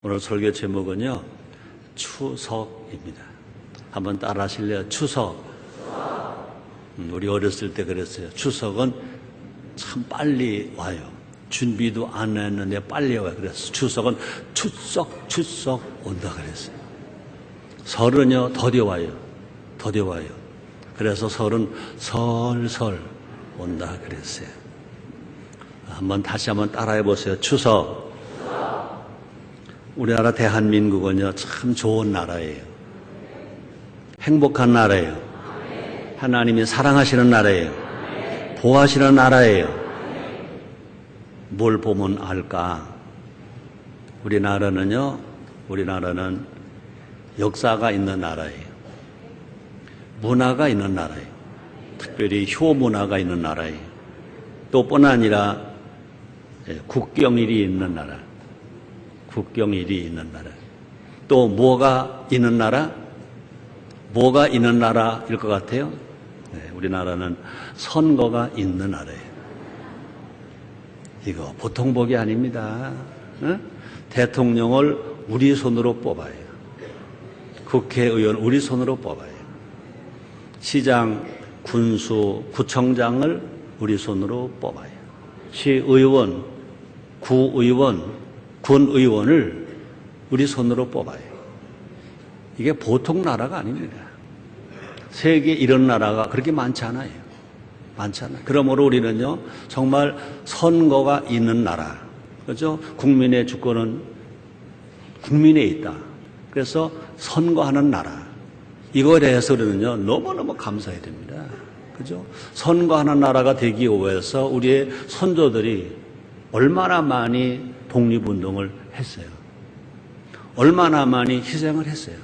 오늘 설교 제목은요, 추석입니다. 한번 따라 하실래요? 추석. 우리 어렸을 때 그랬어요. 추석은 참 빨리 와요. 준비도 안 했는데 빨리 와요. 그래서 추석은 추석 온다 그랬어요. 설은요, 더뎌 와요. 그래서 설은 설설 온다 그랬어요. 다시 한번 따라해 보세요. 추석. 우리나라 대한민국은요, 참 좋은 나라예요. 행복한 나라예요. 하나님이 사랑하시는 나라예요. 보호하시는 나라예요. 뭘 보면 알까? 우리나라는 역사가 있는 나라예요. 문화가 있는 나라예요. 특별히 효문화가 있는 나라예요. 또 뿐 아니라 국경일이 있는 나라. 또 뭐가 있는 나라? 뭐가 있는 나라일 것 같아요? 네, 우리나라는 선거가 있는 나라예요. 이거 보통 복이 아닙니다. 대통령을 우리 손으로 뽑아요. 국회의원 우리 손으로 뽑아요. 시장, 군수, 구청장을 우리 손으로 뽑아요. 시의원, 구의원, 군의원을 우리 손으로 뽑아요. 이게 보통 나라가 아닙니다. 세계에 이런 나라가 그렇게 많지 않아요. 그러므로 우리는요, 정말 선거가 있는 나라. 그렇죠? 국민의 주권은 국민에 있다. 그래서 선거하는 나라. 이거에 대해서 우리는요, 너무너무 감사해야 됩니다. 그죠? 선거하는 나라가 되기 위해서 우리의 선조들이 얼마나 많이 독립운동을 했어요. 얼마나 많이 희생을 했어요.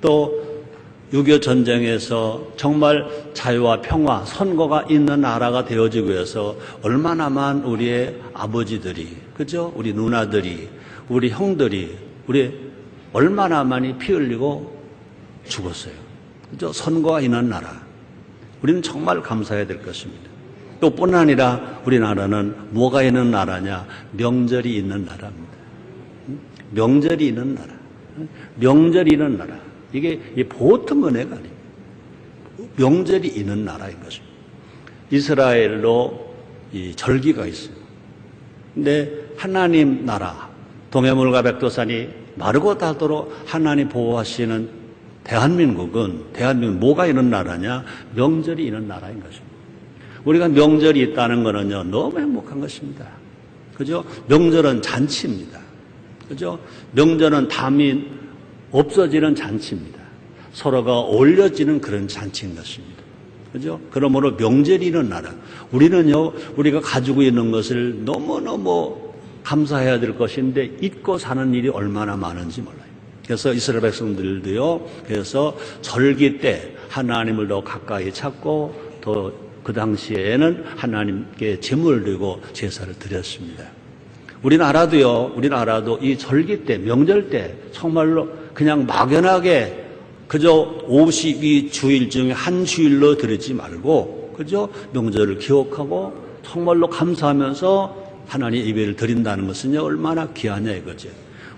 또 6.25 전쟁에서 정말 자유와 평화, 선거가 있는 나라가 되어지기 위해서 얼마나 많은 우리의 아버지들이, 그죠? 우리 누나들이, 우리 형들이, 얼마나 많이 피 흘리고 죽었어요. 그죠? 선거가 있는 나라. 우리는 정말 감사해야 될 것입니다. 또 뿐 아니라 우리나라는 뭐가 있는 나라냐? 명절이 있는 나라입니다. 명절이 있는 나라. 이게 보통 은혜가 아닙니다. 명절이 있는 나라인 것입니다. 이스라엘로 이 절기가 있어요. 근데 하나님 나라, 동해물과 백두산이 마르고 닳도록 하나님 보호하시는 대한민국은 뭐가 있는 나라냐? 명절이 있는 나라인 것입니다. 우리가 명절이 있다는 것은요, 너무 행복한 것입니다. 그죠? 명절은 잔치입니다. 그죠? 명절은 담이 없어지는 잔치입니다. 서로가 어울려지는 그런 잔치인 것입니다. 그죠? 그러므로 명절이 있는 나라. 우리가 가지고 있는 것을 너무너무 감사해야 될 것인데 잊고 사는 일이 얼마나 많은지 몰라요. 그래서 이스라엘 백성들도요, 그래서 절기 때 하나님을 더 가까이 찾고 더 그 당시에는 하나님께 제물을 드리고 제사를 드렸습니다. 우리나라도 이 절기 때, 명절 때 정말로 그냥 막연하게 그저 52주일 중에 한 주일로 드리지 말고, 그저 명절을 기억하고 정말로 감사하면서 하나님 예배를 드린다는 것은요, 얼마나 귀하냐 이거죠.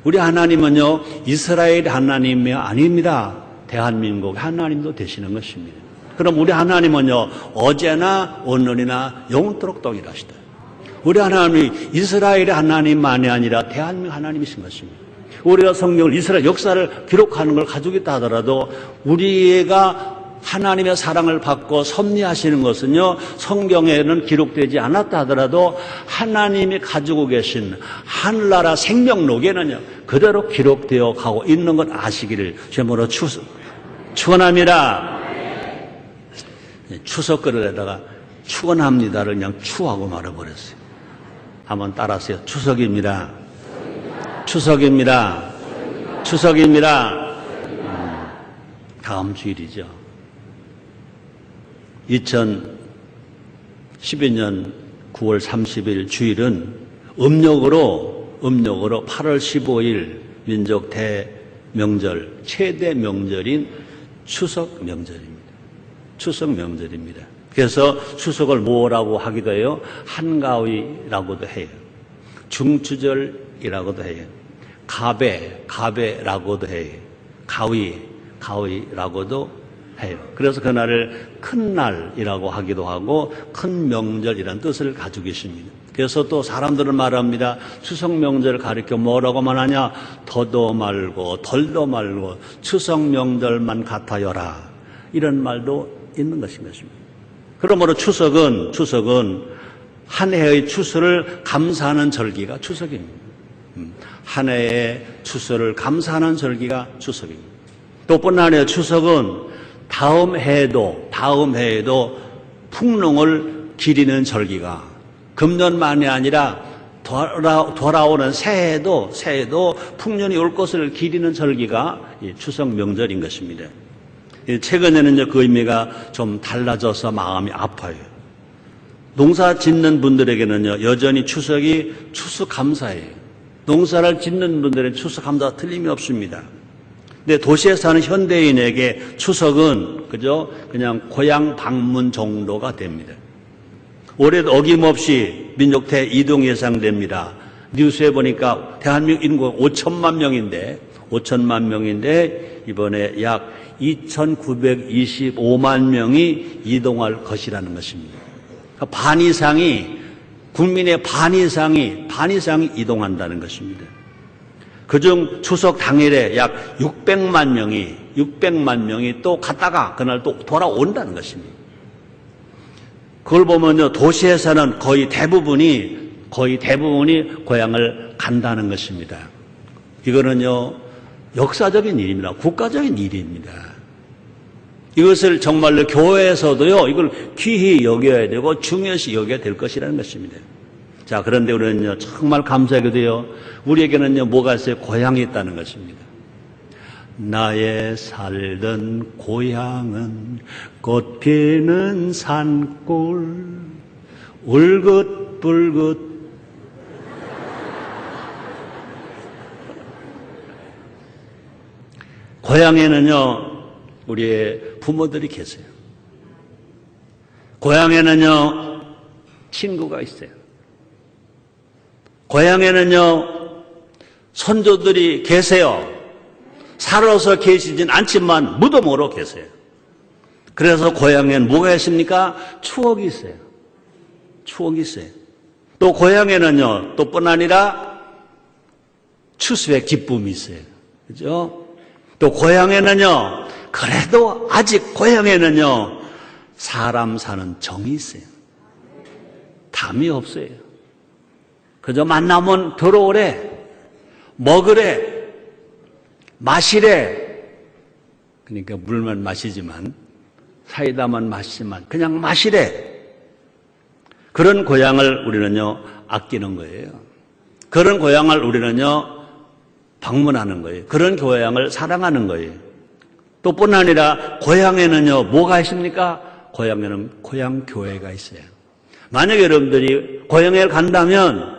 우리 하나님은요, 이스라엘 하나님이 아닙니다. 대한민국 하나님도 되시는 것입니다. 그럼 우리 하나님은요, 어제나 오늘이나 영원토록 동일하시다. 우리 하나님이 이스라엘의 하나님만이 아니라 대한민국 하나님이신 것입니다. 우리가 성경을 이스라엘 역사를 기록하는 걸 가지고 있다 하더라도 우리가 하나님의 사랑을 받고 섭리하시는 것은요, 성경에는 기록되지 않았다 하더라도 하나님이 가지고 계신 하늘나라 생명록에는요, 그대로 기록되어 가고 있는 것 아시기를 주님으로 축원합니다. 추석거리에다가 축원합니다를 그냥 추하고 말아버렸어요. 한번 따라하세요. 추석입니다. 다음 주일이죠. 2012년 9월 30일 주일은 음력으로 8월 15일 민족 대명절, 최대 명절인 추석 명절입니다. 그래서 추석을 뭐라고 하기도 해요? 한가위라고도 해요. 중추절이라고도 해요. 가베라고도 해요. 가위라고도 해요. 그래서 그날을 큰 날이라고 하기도 하고 큰 명절이라는 뜻을 가지고 계십니다. 그래서 또 사람들은 말합니다. 추석 명절을 가리켜 뭐라고 말하냐? 더도 말고 덜도 말고 추석 명절만 같아여라. 이런 말도 있는 것입니다. 그러므로 추석은 한 해의 추수를 감사하는 절기가 추석입니다. 한 해의 추수를 감사하는 절기가 추석입니다. 또 뿐만 아니라 추석은 다음 해에도 풍농을 기리는 절기가 금년만이 아니라 돌아오는 새해에도 풍년이 올 것을 기리는 절기가 추석 명절인 것입니다. 최근에는 그 의미가 좀 달라져서 마음이 아파요. 농사 짓는 분들에게는요, 여전히 추석이 추수감사예요. 농사를 짓는 분들은 추수감사가 틀림이 없습니다. 근데 도시에 사는 현대인에게 추석은 그냥 고향 방문 정도가 됩니다. 올해도 어김없이 민족대 이동 예상됩니다. 뉴스에 보니까 대한민국 인구가 5천만 명인데 이번에 약 2,925만 명이 이동할 것이라는 것입니다. 반 이상이 국민의 반 이상이 이동한다는 것입니다. 그중 추석 당일에 약 600만 명이 또 갔다가 그날 또 돌아온다는 것입니다. 그걸 보면요, 도시에서는 거의 대부분이 고향을 간다는 것입니다. 이거는요, 역사적인 일입니다. 국가적인 일입니다. 이것을 정말로 교회에서도요, 이걸 귀히 여겨야 되고 중요시 여겨야 될 것이라는 것입니다. 자, 그런데 우리는요, 정말 감사하게도요, 우리에게는요, 뭐가 있어요? 고향이 있다는 것입니다. 나의 살던 고향은 꽃 피는 산골, 울긋불긋. 고향에는요, 우리의 부모들이 계세요. 고향에는요, 친구가 있어요. 고향에는요, 선조들이 계세요. 살아서 계시진 않지만 무덤으로 계세요. 그래서 고향에는 뭐가 있습니까? 추억이 있어요. 또 고향에는요, 또 뿐 아니라 추수의 기쁨이 있어요. 그죠? 또 고향에는요, 그래도 아직 고향에는요, 사람 사는 정이 있어요. 담이 없어요. 그저 만나면 들어오래, 먹으래, 마시래. 그러니까 물만 마시지만, 사이다만 마시지만 그냥 마시래. 그런 고향을 우리는요, 아끼는 거예요. 그런 고향을 우리는요, 방문하는 거예요. 그런 고향을 사랑하는 거예요. 또 뿐 아니라 고향에는요, 뭐가 있습니까? 고향에는 고향교회가 있어요. 만약에 여러분들이 고향에 간다면,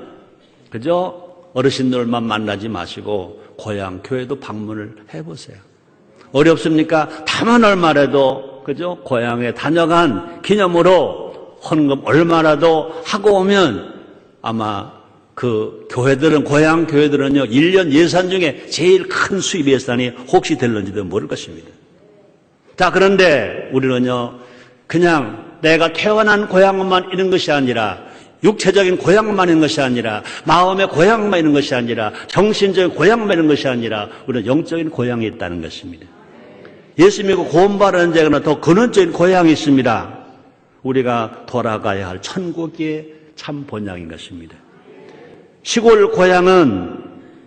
그죠? 어르신들만 만나지 마시고 고향교회도 방문을 해보세요. 어렵습니까? 다만 얼마라도, 그죠? 고향에 다녀간 기념으로 헌금 얼마라도 하고 오면 아마 그 교회들은, 고향 교회들은요, 1년 예산 중에 제일 큰 수입 예산이 혹시 될런지도 모를 것입니다. 자, 그런데 우리는요, 그냥 내가 태어난 고향만 있는 것이 아니라, 육체적인 고향만 있는 것이 아니라, 마음의 고향만 있는 것이 아니라, 정신적인 고향만 있는 것이 아니라, 우리는 영적인 고향이 있다는 것입니다. 예수 믿고 구원받은 자에게는 더 근원적인 고향이 있습니다. 우리가 돌아가야 할 천국의 참 본향인 것입니다. 시골 고향은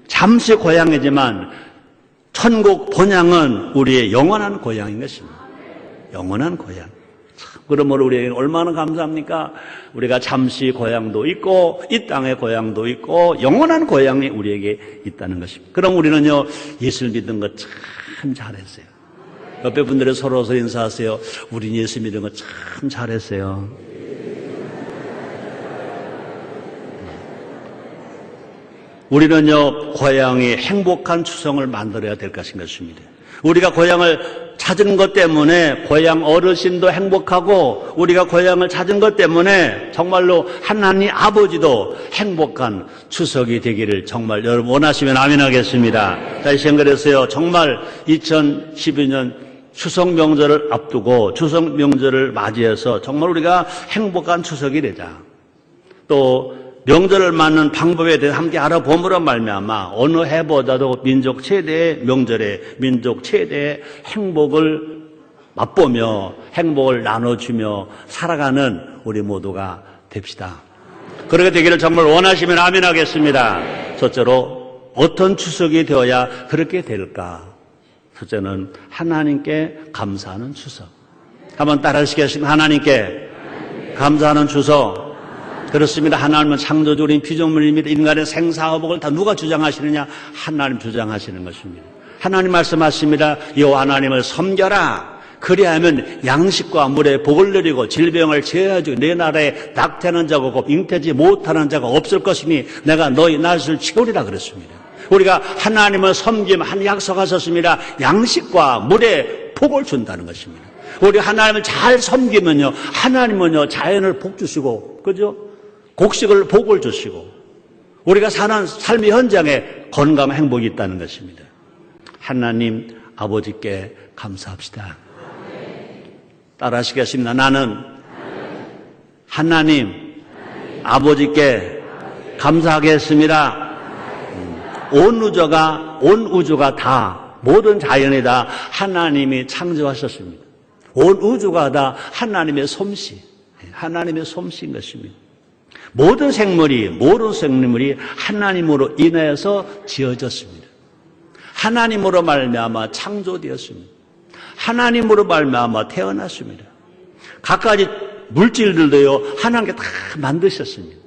잠시 고향이지만 천국 본향은 우리의 영원한 고향인 것입니다. 영원한 고향. 그러므로 우리에게는 얼마나 감사합니까? 우리가 잠시 고향도 있고 이 땅의 고향도 있고 영원한 고향이 우리에게 있다는 것입니다. 그럼 우리는요, 예수를 믿는 것 참 잘했어요. 옆에 분들이 서로서 인사하세요. 우린 예수 믿는 것 참 잘했어요. 우리는요, 고향이 행복한 추석을 만들어야 될 것인 것입니다. 우리가 고향을 찾은 것 때문에 고향 어르신도 행복하고 우리가 고향을 찾은 것 때문에 정말로 하나님 아버지도 행복한 추석이 되기를 정말 여러분 원하시면 아멘 하겠습니다. 다시 생각해서요. 정말 2012년 추석 명절을 앞두고 추석 명절을 맞이해서 정말 우리가 행복한 추석이 되자. 또 명절을 맞는 방법에 대해 함께 알아봄으로 말미암아 어느 해보다도 민족 최대의 명절에 민족 최대의 행복을 맛보며 행복을 나눠주며 살아가는 우리 모두가 됩시다. 그렇게 되기를 정말 원하시면 아멘 하겠습니다. 첫째로 어떤 추석이 되어야 그렇게 될까? 첫째는 하나님께 감사하는 추석. 한번 따라 하시겠습니다. 하나님께 감사하는 추석. 그렇습니다. 하나님은 창조주인 피조물입니다. 인간의 생사화복을 다 누가 주장하시느냐? 하나님 주장하시는 것입니다. 하나님 말씀하십니다. 여호와 하나님을 섬겨라. 그리하면 양식과 물에 복을 누리고 질병을 제어해주고 내 나라에 낙태하는 자가 없고 잉태지 못하는 자가 없을 것이니 내가 너희 낯을 치우리라 그랬습니다. 우리가 하나님을 섬기면 한 약속하셨습니다. 양식과 물에 복을 준다는 것입니다. 우리 하나님을 잘 섬기면요, 하나님은요 자연을 복 주시고, 그죠? 곡식을 복을 주시고 우리가 사는 삶의 현장에 건강 행복이 있다는 것입니다. 하나님 아버지께 감사합시다. 따라 하시겠습니다. 나는 하나님 아버지께 감사하겠습니다. 온 우주가 다 모든 자연이 다 하나님이 창조하셨습니다. 온 우주가 다 하나님의 솜씨인 것입니다. 모든 생물이 하나님으로 인하여서 지어졌습니다. 하나님으로 말미암아 창조되었습니다. 하나님으로 말미암아 태어났습니다. 각가지 물질들도요 하나님께 다 만드셨습니다.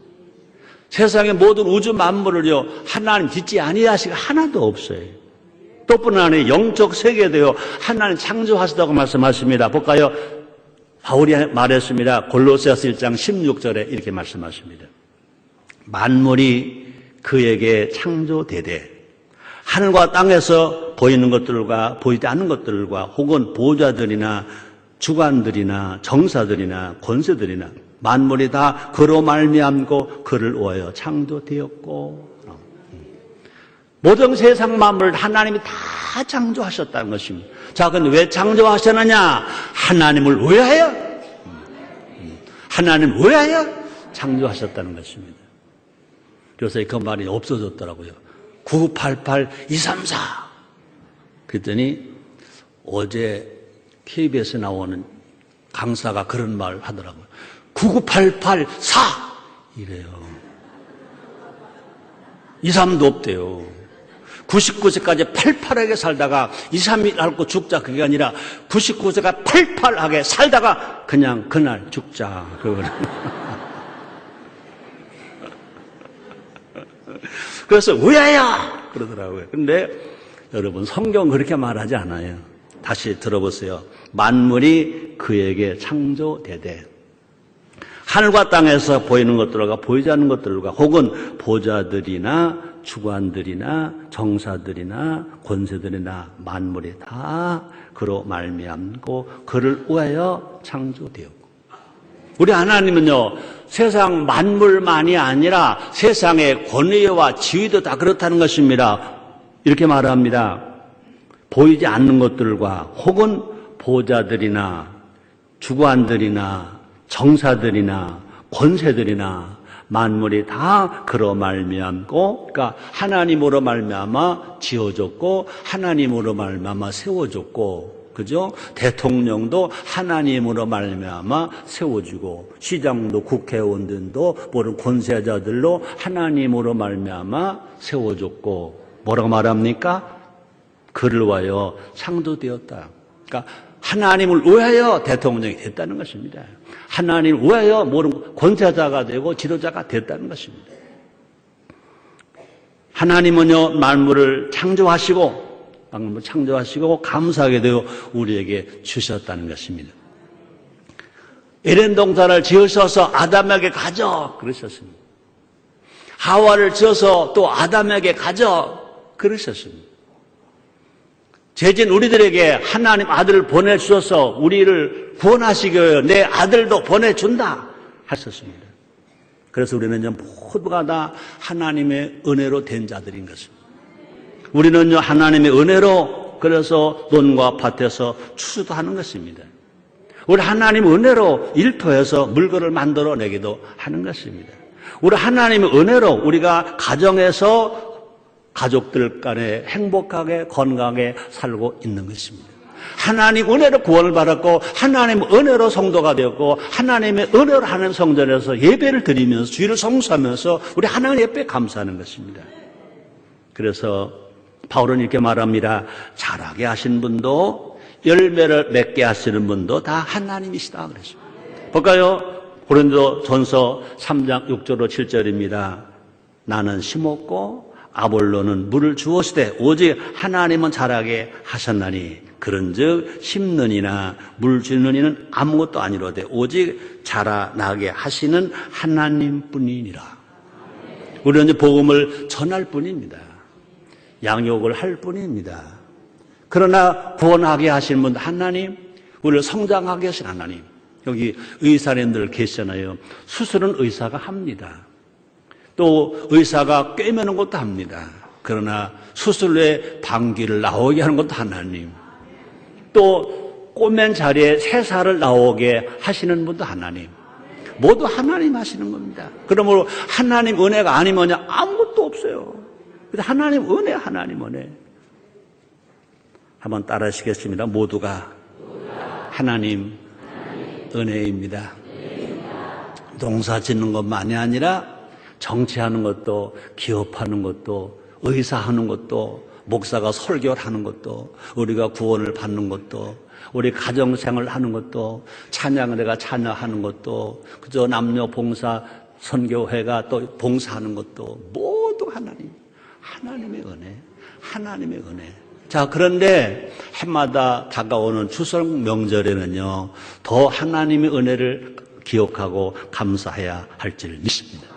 세상의 모든 우주 만물을요 하나님 짓지 아니하시고 하나도 없어요. 또뿐 아니라 영적 세계도요 하나님 창조하시다고 말씀하십니다. 볼까요? 바울이 말했습니다. 골로새서 1장 16절에 이렇게 말씀하십니다. 만물이 그에게 창조되되 하늘과 땅에서 보이는 것들과 보이지 않는 것들과 혹은 보좌들이나 주관들이나 정사들이나 권세들이나 만물이 다 그로 말미암고 그를 위하여 창조되었고 모든 세상 만물을 하나님이 다 창조하셨다는 것입니다. 자, 근데 왜 창조하셨느냐? 하나님을 위하여 창조하셨다는 것입니다. 그래서 그 말이 없어졌더라고요. 9988-234 그랬더니 어제 KBS에 나오는 강사가 그런 말 하더라고요. 99884 이래요. 2,3도 없대요. 99세까지 팔팔하게 살다가 2, 3일 앓고 죽자 그게 아니라 99세가 팔팔하게 살다가 그냥 그날 죽자. 그래서 위하여 그러더라고요. 근데 여러분 성경은 그렇게 말하지 않아요. 다시 들어보세요. 만물이 그에게 창조되되 하늘과 땅에서 보이는 것들과 보이지 않는 것들과 혹은 보좌들이나 주관들이나 정사들이나 권세들이나 만물이 다 그로 말미암고 그를 위하여 창조되었고 우리 하나님은요 세상 만물만이 아니라 세상의 권위와 지위도 다 그렇다는 것입니다. 이렇게 말합니다. 보이지 않는 것들과 혹은 보좌들이나 주관들이나 정사들이나 권세들이나 만물이 다 그로 말미암고 그러니까 하나님으로 말미암아 지어졌고 하나님으로 말미암아 세워졌고 그죠? 대통령도 하나님으로 말미암아 세워지고 시장도 국회의원들도 모든 권세자들로 하나님으로 말미암아 세워졌고 뭐라고 말합니까? 그를 위하여 창조되었다. 그러니까 하나님을 위하여 대통령이 됐다는 것입니다. 하나님을 위하여 모든 권세자가 되고 지도자가 됐다는 것입니다. 하나님은요 만물을 창조하시고 감사하게 되어 우리에게 주셨다는 것입니다. 에덴 동산을 지으셔서 아담에게 가져 그러셨습니다. 하와를 지어서 또 아담에게 가져 그러셨습니다. 죄진 우리들에게 하나님 아들을 보내주셔서 우리를 구원하시기 위해 내 아들도 보내준다 하셨습니다. 그래서 우리는 모두가 다 하나님의 은혜로 된 자들인 것입니다. 우리는요, 하나님의 은혜로 그래서 논과 밭에서 추수도 하는 것입니다. 우리 하나님 은혜로 일터에서 물건을 만들어내기도 하는 것입니다. 우리 하나님의 은혜로 우리가 가정에서 가족들 간에 행복하게 건강하게 살고 있는 것입니다. 하나님 은혜로 구원을 받았고 하나님 은혜로 성도가 되었고 하나님의 은혜로 하는 성전에서 예배를 드리면서 주일을 성수하면서 우리 하나님 예배에 감사하는 것입니다. 그래서 바울은 이렇게 말합니다. 자라게 하신 분도 열매를 맺게 하시는 분도 다 하나님이시다 그랬습니다. 볼까요? 고린도전서 3장 6절로 7절입니다. 나는 심었고 아볼로는 물을 주었으되 오직 하나님은 자라게 하셨나니 그런즉 심는 이나 물 주는 이는 아무것도 아니로되 오직 자라나게 하시는 하나님뿐이니라. 우리는 이제 복음을 전할 뿐입니다. 양육을 할 뿐입니다. 그러나 구원하게 하신 분 하나님, 우리를 성장하게 하신 하나님. 여기 의사님들 계시잖아요. 수술은 의사가 합니다. 또 의사가 꿰매는 것도 합니다. 그러나 수술 후에 방귀를 나오게 하는 것도 하나님. 또 꼬맨 자리에 새살을 나오게 하시는 분도 하나님. 모두 하나님 하시는 겁니다. 그러므로 하나님 은혜가 아니면 아무것도 없어요. 하나님 은혜, 하나님 은혜. 한번 따라 하시겠습니다. 모두가 하나님 은혜입니다. 농사 짓는 것만이 아니라 정치하는 것도, 기업하는 것도, 의사하는 것도, 목사가 설교를 하는 것도, 우리가 구원을 받는 것도, 우리 가정생활을 하는 것도, 찬양대가 찬양하는 것도, 그저 남녀 봉사 선교회가 또 봉사하는 것도 모두 하나님의 은혜, 하나님의 은혜. 자, 그런데 해마다 다가오는 추석 명절에는요, 더 하나님의 은혜를 기억하고 감사해야 할 줄 믿습니다.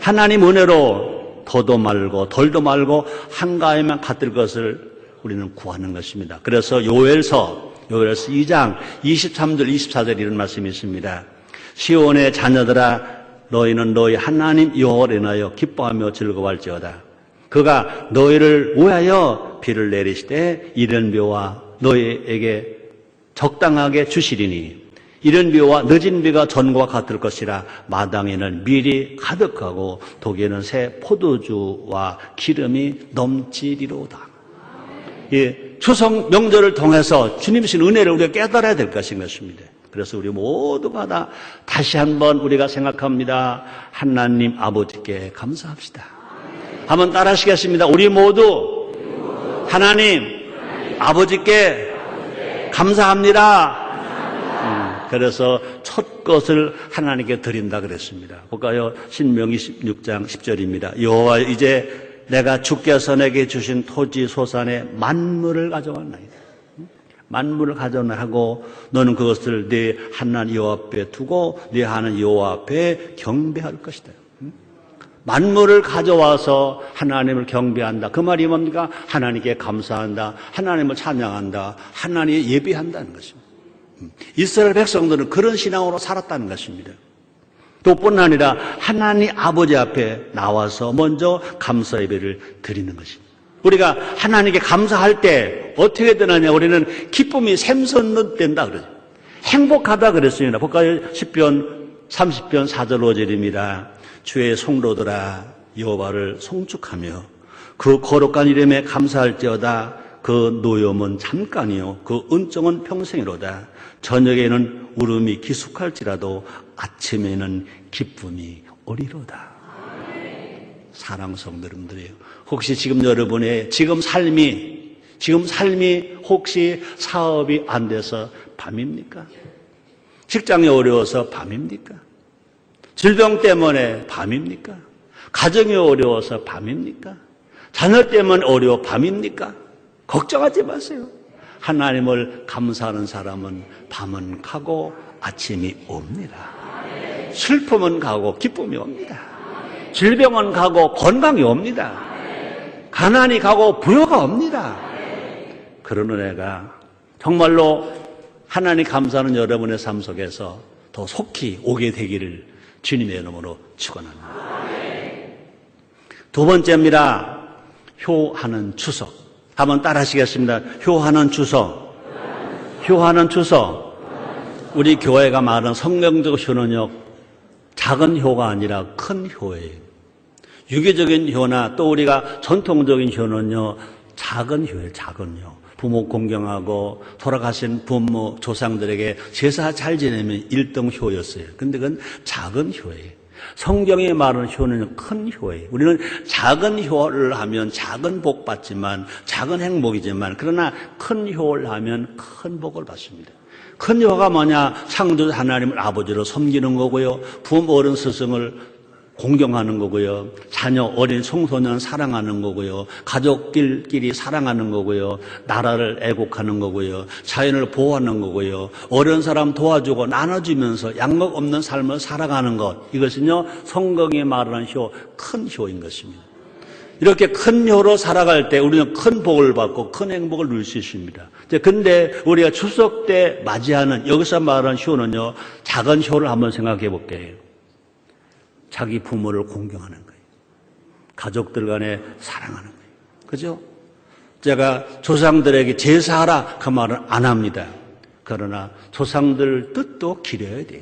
하나님 은혜로 더도 말고 덜도 말고 한가위만 갖을 것을 우리는 구하는 것입니다. 그래서 요엘서 2장 23절 24절 이런 말씀이 있습니다. 시온의 자녀들아 너희는 너희 하나님 여호와를 인하여 기뻐하며 즐거워할지어다. 그가 너희를 위하여 비를 내리시되 이른 비와 너희에게 적당하게 주시리니 이른 비와 늦은 비가 전과 같을 것이라 마당에는 밀이 가득하고 독에는 새 포도주와 기름이 넘치리로다. 예, 추석 명절을 통해서 주님 주신 은혜를 우리가 깨달아야 될 것인 것입니다. 그래서 우리 모두가 다 다시 한번 우리가 생각합니다. 하나님 아버지께 감사합시다. 한번 따라 하시겠습니다. 우리 모두 하나님 아버지께 감사합니다. 그래서 첫 것을 하나님께 드린다 그랬습니다. 볼까요? 신명기 16장 10절입니다. 여호와 이제 내가 주께서 내게 주신 토지 소산의 만물을 가져왔나이다. 만물을 가져나하고 너는 그것을 네 하나님 여호와 앞에 두고 네 하나님 여호와 앞에 경배할 것이다. 만물을 가져와서 하나님을 경배한다. 그 말이 뭡니까? 하나님께 감사한다. 하나님을 찬양한다. 하나님을 예배한다는 것입니다. 이스라엘 백성들은 그런 신앙으로 살았다는 것입니다. 또 뿐 아니라 하나님 아버지 앞에 나와서 먼저 감사 예배를 드리는 것입니다. 우리가 하나님께 감사할 때 어떻게 되느냐? 우리는 기쁨이 샘솟는다 그러죠. 행복하다 그랬습니다. 볼까요? 시편 30편 4절 5절입니다. 주의 성도들아 여호와를 송축하며 그 거룩한 이름에 감사할지어다. 그 노염은 잠깐이요 그 은총은 평생이로다. 저녁에는 울음이 기숙할지라도 아침에는 기쁨이 오리로다. 사랑하는 성도 여러분들이요, 혹시 지금 여러분의 지금 삶이 혹시 사업이 안 돼서 밤입니까? 직장이 어려워서 밤입니까? 질병 때문에 밤입니까? 가정이 어려워서 밤입니까? 자녀 때문에 어려워 밤입니까? 걱정하지 마세요. 하나님을 감사하는 사람은 밤은 가고 아침이 옵니다. 슬픔은 가고 기쁨이 옵니다. 질병은 가고 건강이 옵니다. 가난이 가고 부요가 옵니다. 그런 은혜가 정말로 하나님 감사하는 여러분의 삶 속에서 더 속히 오게 되기를 주님의 이름으로 축원합니다. 두 번째입니다. 효하는 추석. 한번 따라 하시겠습니다. 효하는 추석. 효하는 추석. 우리 교회가 말하는 성경적 효는요, 작은 효가 아니라 큰 효예요. 유기적인 효나 또 우리가 전통적인 효는요, 작은 효예요, 작은 효. 부모 공경하고 돌아가신 부모 조상들에게 제사 잘 지내면 1등 효였어요. 근데 그건 작은 효예요. 성경이 말하는 효는 큰 효예요. 우리는 작은 효를 하면 작은 복 받지만, 작은 행복이지만, 그러나 큰 효를 하면 큰 복을 받습니다. 큰 효가 뭐냐? 창조주 하나님을 아버지로 섬기는 거고요. 부모 어른 스승을 공경하는 거고요. 자녀 어린 청소년 사랑하는 거고요. 가족끼리 사랑하는 거고요. 나라를 애국하는 거고요. 자연을 보호하는 거고요. 어려운 사람 도와주고 나눠주면서 양목 없는 삶을 살아가는 것. 이것은요, 성경이 말하는 효, 큰 효인 것입니다. 이렇게 큰 효로 살아갈 때 우리는 큰 복을 받고 큰 행복을 누릴 수 있습니다. 근데 우리가 추석 때 맞이하는 여기서 말하는 효는요, 작은 효를 한번 생각해 볼게요. 자기 부모를 공경하는 거예요. 가족들 간에 사랑하는 거예요. 그죠? 제가 조상들에게 제사하라 그 말은 안 합니다. 그러나 조상들 뜻도 기려야 돼요.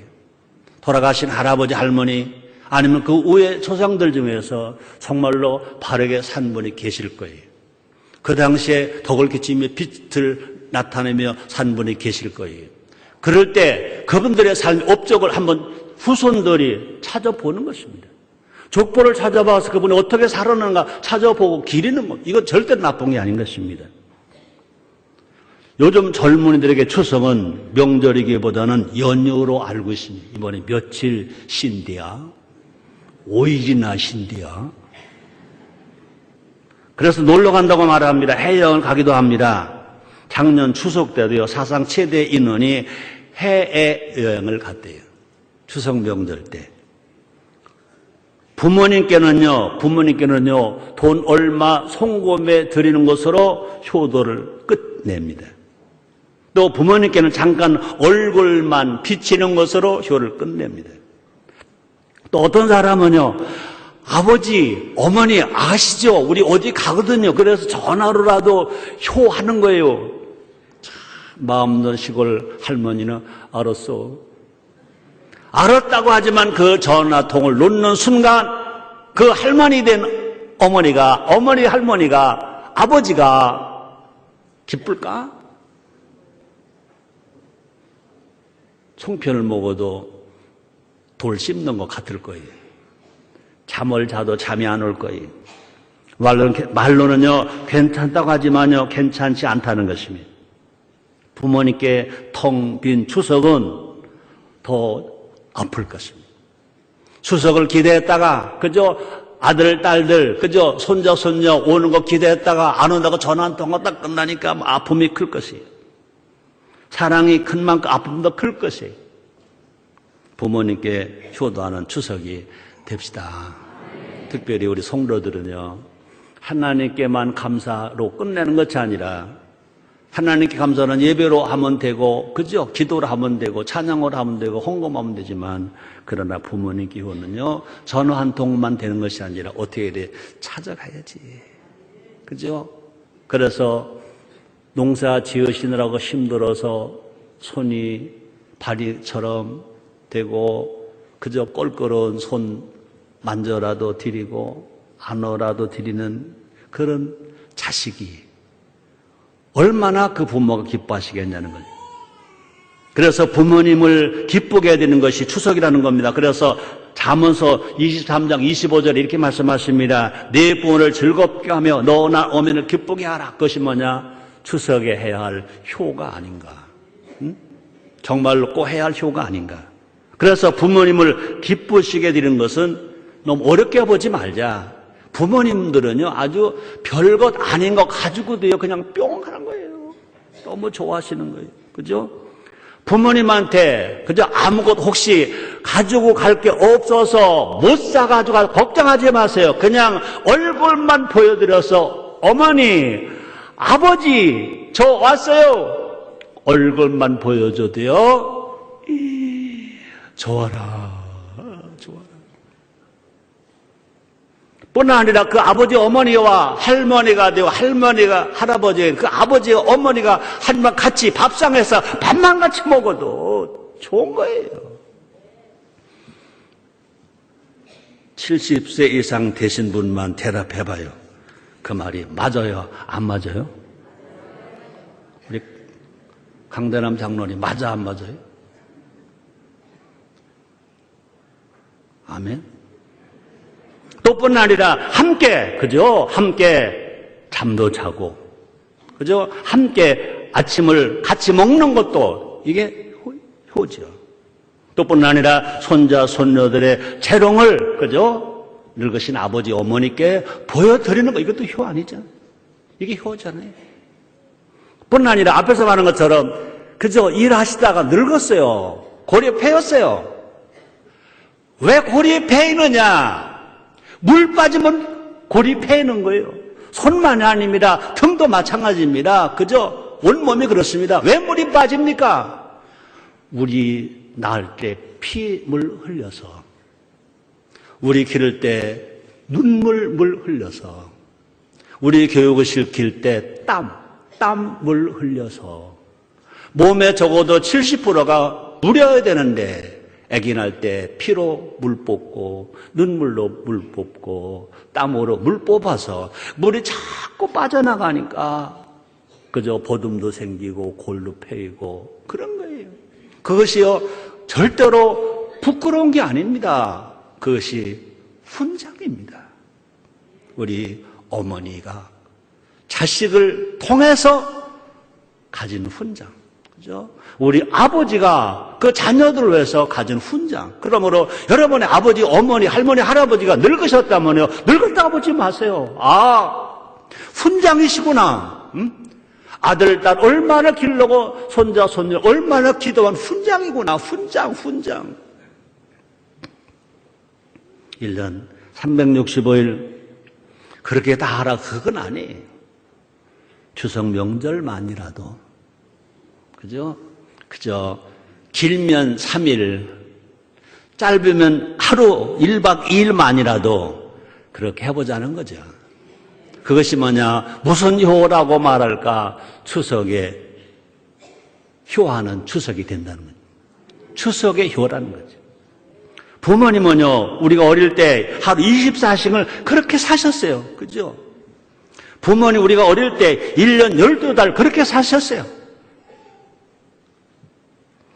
돌아가신 할아버지, 할머니 아니면 그 후에 조상들 중에서 정말로 바르게 산 분이 계실 거예요. 그 당시에 덕을 끼치며 빛을 나타내며 산 분이 계실 거예요. 그럴 때 그분들의 삶 업적을 한번 후손들이 찾아보는 것입니다. 족보를 찾아봐서 그분이 어떻게 살았는가 찾아보고 기리는 것. 이건 절대 나쁜 게 아닌 것입니다. 요즘 젊은이들에게 추석은 명절이기보다는 연휴로 알고 있습니다. 이번에 며칠 쉰디야? 5일이나 쉰디야? 그래서 놀러 간다고 말합니다. 해외여행을 가기도 합니다. 작년 추석 때도요, 사상 최대 인원이 해외여행을 갔대요. 추석 명절 때. 부모님께는요, 돈 얼마 송금해 드리는 것으로 효도를 끝냅니다. 또 부모님께는 잠깐 얼굴만 비치는 것으로 효를 끝냅니다. 또 어떤 사람은요, 아버지, 어머니 아시죠? 우리 어디 가거든요. 그래서 전화로라도 효하는 거예요. 참, 마음도 시골 할머니는 알았어. 알았다고 하지만 그 전화통을 놓는 순간 그 할머니 된 어머니가, 어머니 할머니가, 아버지가 기쁠까? 송편을 먹어도 돌 씹는 것 같을 거예요. 잠을 자도 잠이 안 올 거예요. 말로는요, 괜찮다고 하지만요, 괜찮지 않다는 것입니다. 부모님께 텅 빈 추석은 더 아플 것입니다. 추석을 기대했다가 그저 아들, 딸들, 그저 손자, 손녀 오는 거 기대했다가 안 온다고 전화 한 통 딱 끝나니까 아픔이 클 것이에요. 사랑이 큰 만큼 아픔도 클 것이에요. 부모님께 효도하는 추석이 됩시다. 특별히 우리 성도들은요, 하나님께만 감사로 끝내는 것이 아니라 하나님께 감사는 예배로 하면 되고, 그죠? 기도로 하면 되고, 찬양으로 하면 되고, 헌금하면 되지만, 그러나 부모님께 효는요, 전화 한 통만 되는 것이 아니라 어떻게 해야 돼? 찾아가야지. 그죠? 그래서 농사 지으시느라고 힘들어서 손이 발이처럼 되고, 그저 껄끄러운 손 만져라도 드리고, 안어라도 드리는 그런 자식이 얼마나 그 부모가 기뻐하시겠냐는 거예요. 그래서 부모님을 기쁘게 해야 되는 것이 추석이라는 겁니다. 그래서 잠언서 23장 25절에 이렇게 말씀하십니다. 네 부모를 즐겁게 하며 너나 어머니를 기쁘게 하라. 그것이 뭐냐? 추석에 해야 할 효가 아닌가. 응? 정말로 꼭 해야 할 효가 아닌가. 그래서 부모님을 기쁘시게 드리는 것은 너무 어렵게 보지 말자. 부모님들은요, 아주 별것 아닌 거 가지고도요, 그냥 뿅 하는 거예요. 너무 좋아하시는 거예요. 그죠? 부모님한테, 그죠? 아무것도 혹시 가지고 갈 게 없어서 못 사가지고 걱정하지 마세요. 그냥 얼굴만 보여드려서, 어머니, 아버지, 저 왔어요. 얼굴만 보여줘도요, 좋아라, 좋아라. 뿐 아니라 그 아버지 어머니와 할머니가 되고 할머니가 할아버지, 그 아버지 어머니가 한번 같이 밥상에서 밥만 같이 먹어도 좋은 거예요. 70세 이상 되신 분만 대답해봐요. 그 말이 맞아요? 안 맞아요? 우리 강대남 장로님 맞아 안 맞아요? 아멘. 또뿐 아니라 함께, 그죠? 함께 잠도 자고, 그죠? 함께 아침을 같이 먹는 것도 이게 효죠. 또뿐 아니라 손자 손녀들의 재롱을, 그죠? 늙으신 아버지 어머니께 보여드리는 거, 이것도 효 아니잖아요. 이게 효잖아요. 뿐 아니라 앞에서 말한 것처럼, 그죠? 일하시다가 늙었어요. 고리에 패였어요. 왜 고리에 패이느냐? 물 빠지면 고리 패이는 거예요. 손만이 아닙니다. 등도 마찬가지입니다. 그죠? 온몸이 그렇습니다. 왜 물이 빠집니까? 우리 낳을 때 피물 흘려서, 우리 기를 때 눈물 흘려서, 우리 교육을 시킬 때 땀물 흘려서, 몸에 적어도 70%가 물여야 되는데 아기 낳을 때 피로 물 뽑고 눈물로 물 뽑고 땀으로 물 뽑아서 물이 자꾸 빠져나가니까 그저 보듬도 생기고 골도 패이고 그런 거예요. 그것이요 절대로 부끄러운 게 아닙니다. 그것이 훈장입니다. 우리 어머니가 자식을 통해서 가진 훈장. 그죠? 우리 아버지가 그 자녀들을 위해서 가진 훈장. 그러므로 여러분의 아버지, 어머니, 할머니, 할아버지가 늙으셨다면요, 늙었다고 보지 마세요. 아, 훈장이시구나. 아들, 딸 얼마나 기르고 손자, 손녀 얼마나 기도한 훈장이구나. 훈장. 1년 365일 그렇게 다 하라 그건 아니에요. 추석 명절만이라도 그저 길면 3일, 짧으면 하루 1박 2일만이라도 그렇게 해보자는 거죠. 그것이 뭐냐? 무슨 효라고 말할까? 추석에 효하는 추석이 된다는 거죠. 추석의 효라는 거죠. 부모님은요, 우리가 어릴 때 하루 24시간을 그렇게 사셨어요. 그죠? 부모님 우리가 어릴 때 1년 12달 그렇게 사셨어요.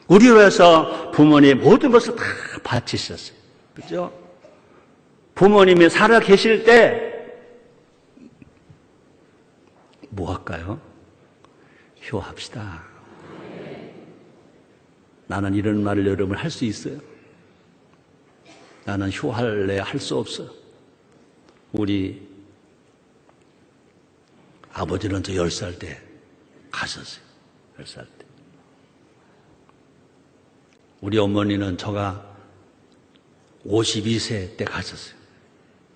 우리로 해서 부모님 모든 것을 다 바치셨어요. 그죠? 부모님이 살아 계실 때 뭐 할까요? 효합시다. 나는 이런 말을 여러분 할 수 있어요? 나는 효할래 할 수 없어요. 우리 아버지는 저 10살 때 가셨어요. 10살 때. 우리 어머니는 저가 52세 때 가셨어요.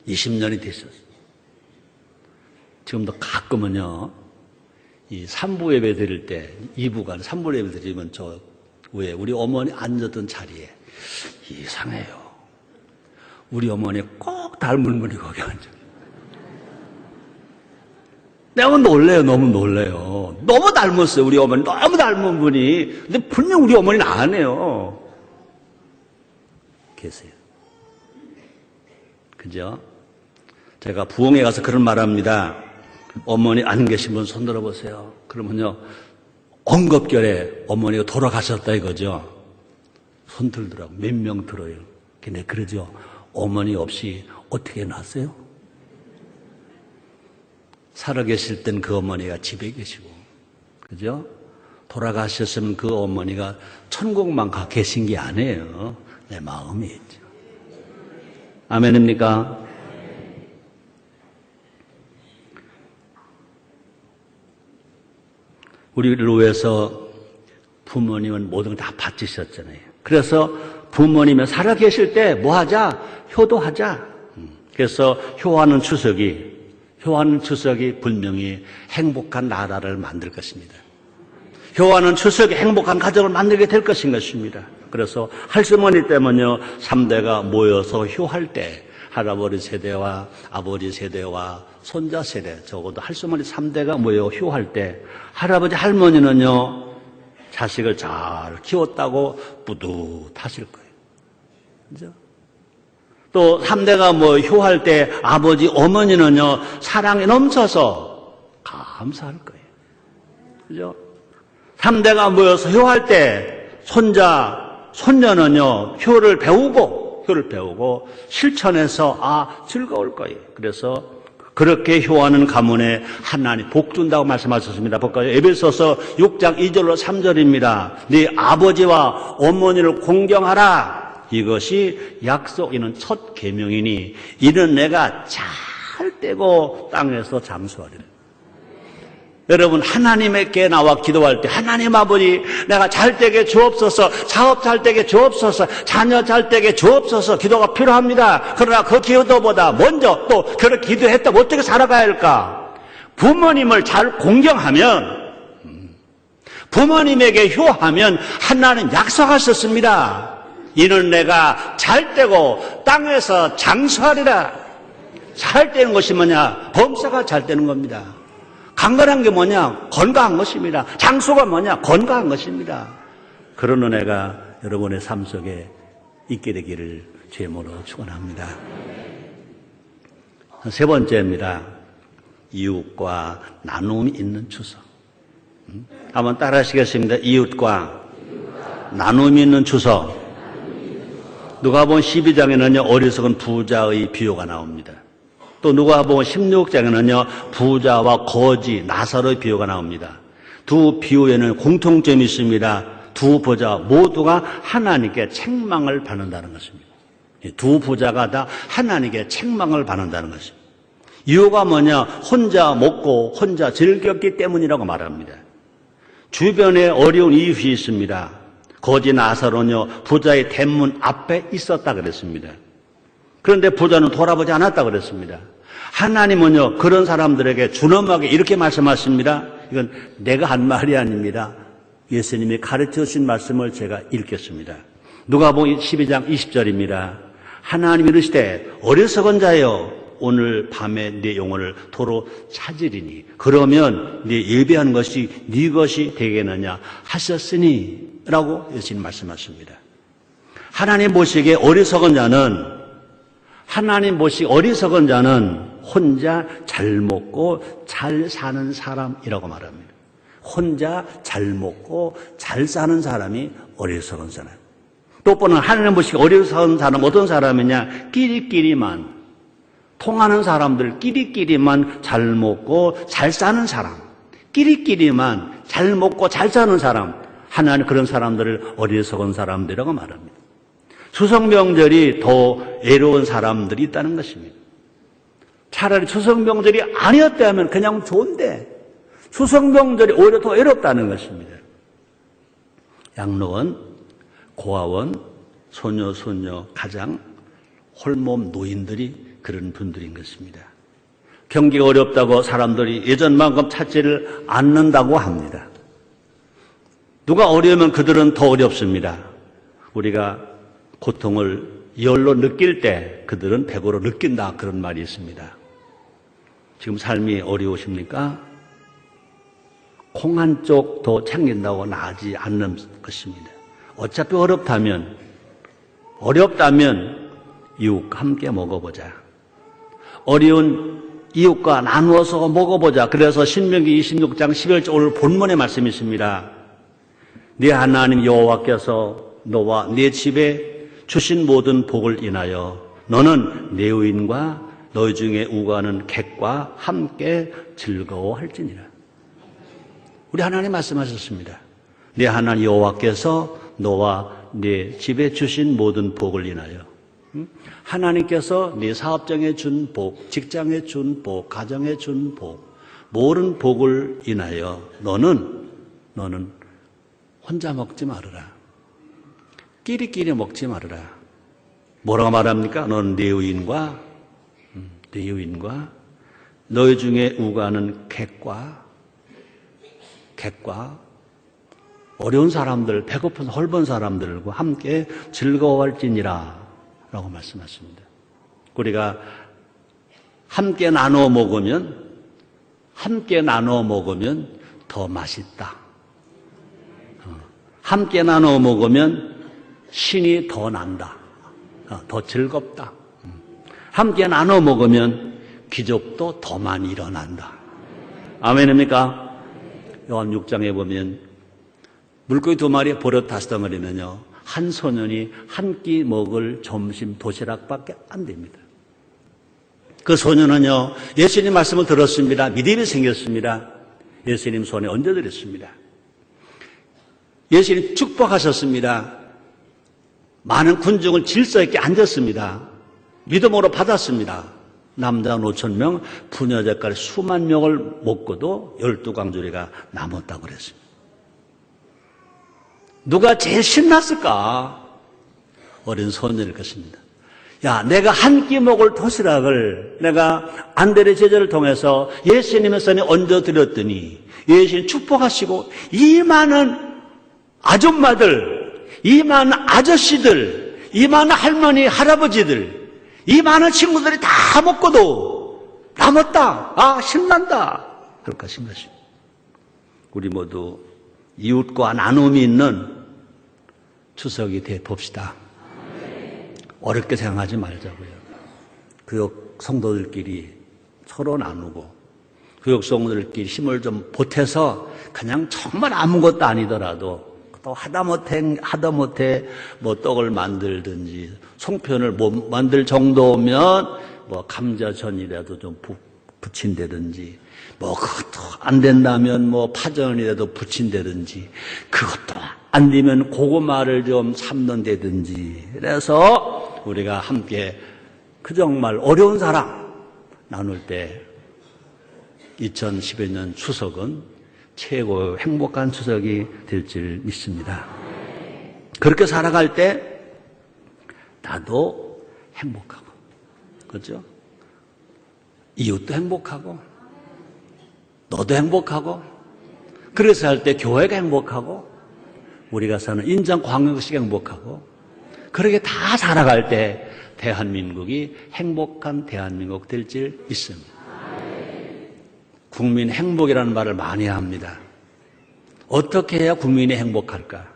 20년이 되셨어요. 지금도 가끔은요, 이 3부 예배 드릴 때, 2부가 3부 예배 드리면 저 위에 우리 어머니 앉았던 자리에 이상해요. 우리 어머니 꼭 닮은 분이 거기 앉아요. 내가 놀래요. 너무 놀래요. 너무 닮았어요. 우리 어머니 너무 닮은 분이. 근데 분명 우리 어머니는 안 해요. 계세요. 그죠? 제가 부흥회 가서 그런 말 합니다. 어머니 안 계신 분 손 들어보세요. 그러면요, 언급결에 어머니가 돌아가셨다 이거죠. 손 들더라고. 몇 명 들어요. 근데 그러죠. 어머니 없이 어떻게 났어요? 살아계실 땐 그 어머니가 집에 계시고, 그죠? 돌아가셨으면 그 어머니가 천국만 가 계신 게 아니에요. 내 마음이 있죠. 아멘입니까? 우리를 위해서 부모님은 모든 걸 다 바치셨잖아요. 그래서 부모님이 살아계실 때 뭐 하자? 효도하자. 그래서 효하는 추석이 효하는 추석이 분명히 행복한 나라를 만들 것입니다. 효하는 추석이 행복한 가정을 만들게 될 것입니다. 그래서 할머니 때문에요, 3대가 모여서 효할 때 할아버지 세대와 아버지 세대와 손자 세대, 적어도 할머니 3대가 모여 효할 때 할아버지 할머니는요, 자식을 잘 키웠다고 뿌듯하실 거예요. 그죠? 또 3대가 뭐 효할 때 아버지 어머니는요, 사랑이 넘쳐서 감사할 거예요. 그죠? 3대가 모여서 효할 때 손자, 손녀는요, 효를 배우고 실천해서 즐거울 거예요. 그래서 그렇게 효하는 가문에 하나님 복 준다고 말씀하셨습니다. 볼까요? 에베소서 6장 2절로 3절입니다. 네 아버지와 어머니를 공경하라. 이것이 약속이는 첫 계명이니 이는 내가 잘 되고 땅에서 장수하리라. 여러분, 하나님께 나와 기도할 때 하나님 아버지, 내가 잘 되게 주옵소서, 사업 잘 되게 주옵소서, 자녀 잘 되게 주옵소서, 기도가 필요합니다. 그러나 그 기도보다 먼저 또 그렇게 기도했다고 어떻게 살아가야 할까? 부모님을 잘 공경하면, 부모님에게 효하면 하나님 약속하셨습니다. 이는 내가 잘 되고 땅에서 장수하리라. 잘 되는 것이 뭐냐? 범사가 잘 되는 겁니다. 강건한 게 뭐냐? 건강한 것입니다. 장수가 뭐냐? 건강한 것입니다. 그런 은혜가 여러분의 삶 속에 있게 되기를 주의 이름으로 축원합니다. 세 번째입니다. 이웃과 나눔이 있는 추석. 한번 따라 하시겠습니다. 이웃과 나눔이 있는 추석. 누가복음 12장에는요, 어리석은 부자의 비유가 나옵니다. 또 누가복음 16장에는요, 부자와 거지 나사로의 비유가 나옵니다. 두 비유에는 공통점이 있습니다. 두 부자 모두가 하나님께 책망을 받는다는 것입니다. 두 부자가 다 하나님께 책망을 받는다는 것입니다. 이유가 뭐냐? 혼자 먹고 혼자 즐겼기 때문이라고 말합니다. 주변에 어려운 이웃이 있습니다. 거지 나사로는요, 부자의 대문 앞에 있었다 그랬습니다. 그런데 부자는 돌아보지 않았다 그랬습니다. 하나님은요, 그런 사람들에게 준엄하게 이렇게 말씀하십니다. 이건 내가 한 말이 아닙니다. 예수님이 가르쳐 주신 말씀을 제가 읽겠습니다. 누가복음 12장 20절입니다. 하나님이 이르시되 어리석은 자여, 오늘 밤에 네 영혼을 도로 찾으리니 그러면 네 예배한 것이 네 것이 되겠느냐 하셨으니 라고 예수님 말씀하십니다. 하나님 보시기에 어리석은 자는, 하나님 보시기에 어리석은 자는 혼자 잘 먹고 잘 사는 사람이라고 말합니다. 혼자 잘 먹고 잘 사는 사람이 어리석은 사람. 또 하나님 보시기에 어리석은 사람은 어떤 사람이냐? 끼리끼리만, 통하는 사람들 끼리끼리만 잘 먹고 잘 사는 사람, 끼리끼리만 잘 먹고 잘 사는 사람, 하나님 그런 사람들을 어리석은 사람들이라고 말합니다. 추석 명절이 더 애로운 사람들이 있다는 것입니다. 차라리 추석 명절이 아니었다면 그냥 좋은데 추석 명절이 오히려 더 애롭다는 것입니다. 양로원, 고아원, 소녀, 손녀, 가장, 홀몸 노인들이 그런 분들인 것입니다. 경기가 어렵다고 사람들이 예전만큼 찾지를 않는다고 합니다. 누가 어려우면 그들은 더 어렵습니다. 우리가 고통을 열로 느낄 때 그들은 백으로 느낀다, 그런 말이 있습니다. 지금 삶이 어려우십니까? 콩 한 쪽 더 챙긴다고 나아지 않는 것입니다. 어차피 어렵다면 이웃과 함께 먹어보자. 어려운 이웃과 나누어서 먹어보자. 그래서 신명기 26장 11절 오늘 본문의 말씀이 있습니다. 네 하나님 여호와께서 너와 네 집에 주신 모든 복을 인하여 너는 내 의인과 너희 중에 우고하는 객과 함께 즐거워할지니라. 우리 하나님 말씀하셨습니다. 네 하나님 여호와께서 너와 네 집에 주신 모든 복을 인하여, 하나님께서 네 사업장에 준 복, 직장에 준 복, 가정에 준 복, 모든 복을 인하여 너는 혼자 먹지 말아라. 끼리끼리 먹지 말아라. 뭐라고 말합니까? 너는 네 의인과 너희 중에 우가는 객과 어려운 사람들, 배고픈 헐벗은 사람들과 함께 즐거워할지니라 라고 말씀하십니다. 우리가 함께 나눠 먹으면 더 맛있다. 함께 나눠 먹으면 신이 더 난다. 더 즐겁다. 함께 나눠 먹으면 기적도 더 많이 일어난다. 아멘입니까? 요한 6장에 보면 물고기 2마리 버릇 5덩어리면요, 한 소년이 한 끼 먹을 점심 도시락밖에 안 됩니다. 그 소년은요, 예수님 말씀을 들었습니다. 믿음이 생겼습니다. 예수님 손에 얹어드렸습니다. 예수님 축복하셨습니다. 많은 군중을 질서 있게 앉았습니다. 믿음으로 받았습니다. 남자 5,000명, 부녀자까지 수만 명을 먹고도 12광주리가 남았다고 그랬습니다. 누가 제일 신났을까? 어린 소년일 것입니다. 야, 내가 한 끼 먹을 도시락을 내가 안드레 제자를 통해서 예수님의 손에 얹어드렸더니 예수님 축복하시고 이 많은 아줌마들, 이 많은 아저씨들, 이 많은 할머니, 할아버지들, 이 많은 친구들이 다 먹고도 남았다. 아, 신난다. 할 것인 것입니다. 우리 모두 이웃과 나눔이 있는 추석이 돼 봅시다. 어렵게 생각하지 말자고요. 교육 성도들끼리 서로 나누고, 교육 성도들끼리 힘을 좀 보태서 그냥 정말 아무것도 아니더라도 또 하다못해 뭐 떡을 만들든지 송편을 못 만들 정도면 뭐 감자전이라도 좀 부친다든지, 뭐 그것도 안 된다면 뭐 파전이라도 부친다든지, 그것도 안 되면 고구마를 좀 삶는다든지, 그래서 우리가 함께 그 정말 어려운 사람 나눌 때 2012년 추석은 최고의 행복한 추석이 될 줄 믿습니다. 그렇게 살아갈 때 나도 행복하고, 그렇죠? 이웃도 행복하고, 너도 행복하고, 그래서 할 때 교회가 행복하고, 우리가 사는 인천광역시 행복하고, 그렇게 다 살아갈 때 대한민국이 행복한 대한민국 될 줄 믿습니다. 국민 행복이라는 말을 많이 합니다. 어떻게 해야 국민이 행복할까?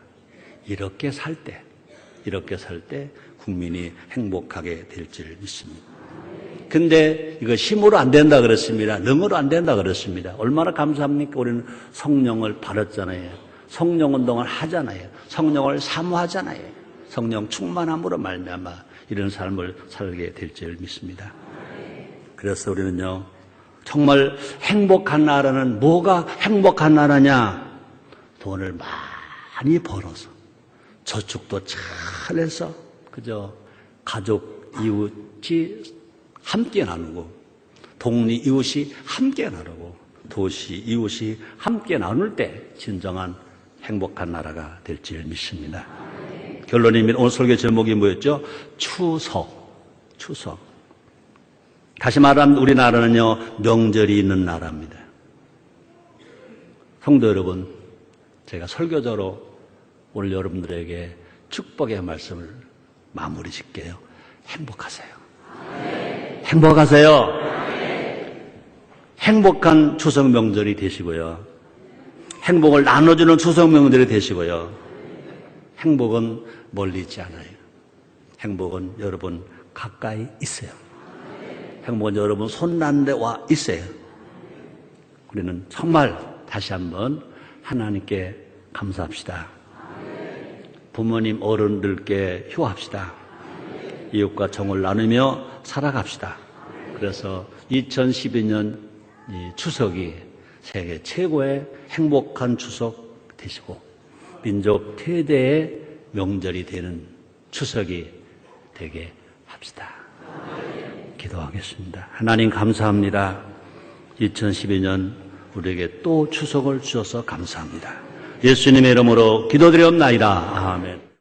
이렇게 살 때 국민이 행복하게 될 줄 믿습니다. 근데 이거 힘으로 안 된다 그랬습니다. 능으로 안 된다 그랬습니다. 얼마나 감사합니까? 우리는 성령을 받았잖아요. 성령 운동을 하잖아요. 성령을 사모하잖아요. 성령 충만함으로 말미암아 이런 삶을 살게 될 줄 믿습니다. 그래서 우리는요, 정말 행복한 나라는 뭐가 행복한 나라냐? 돈을 많이 벌어서, 저축도 잘해서, 그저 가족, 이웃이 함께 나누고, 동리 이웃이 함께 나누고, 도시 이웃이 함께 나눌 때 진정한 행복한 나라가 될 줄 믿습니다. 결론입니다. 오늘 설교 제목이 뭐였죠? 추석. 다시 말하면 우리나라는요, 명절이 있는 나라입니다. 성도 여러분, 제가 설교자로 오늘 여러분들에게 축복의 말씀을 마무리 짓게요. 행복하세요. 행복하세요. 행복한 추석 명절이 되시고요. 행복을 나눠주는 추석 명절이 되시고요. 행복은 멀리 있지 않아요. 행복은 여러분 가까이 있어요. 행복은 여러분 손난데 와 있어요. 우리는 정말 다시 한번 하나님께 감사합시다. 부모님 어른들께 효합시다. 이웃과 정을 나누며 살아갑시다. 그래서 2012년 이 추석이 세계 최고의 행복한 추석 되시고 민족 최대의 명절이 되는 추석이 되게 합시다. 기도하겠습니다. 하나님 감사합니다. 2012년 우리에게 또 추석을 주셔서 감사합니다. 예수님의 이름으로 기도드리옵나이다. 아멘.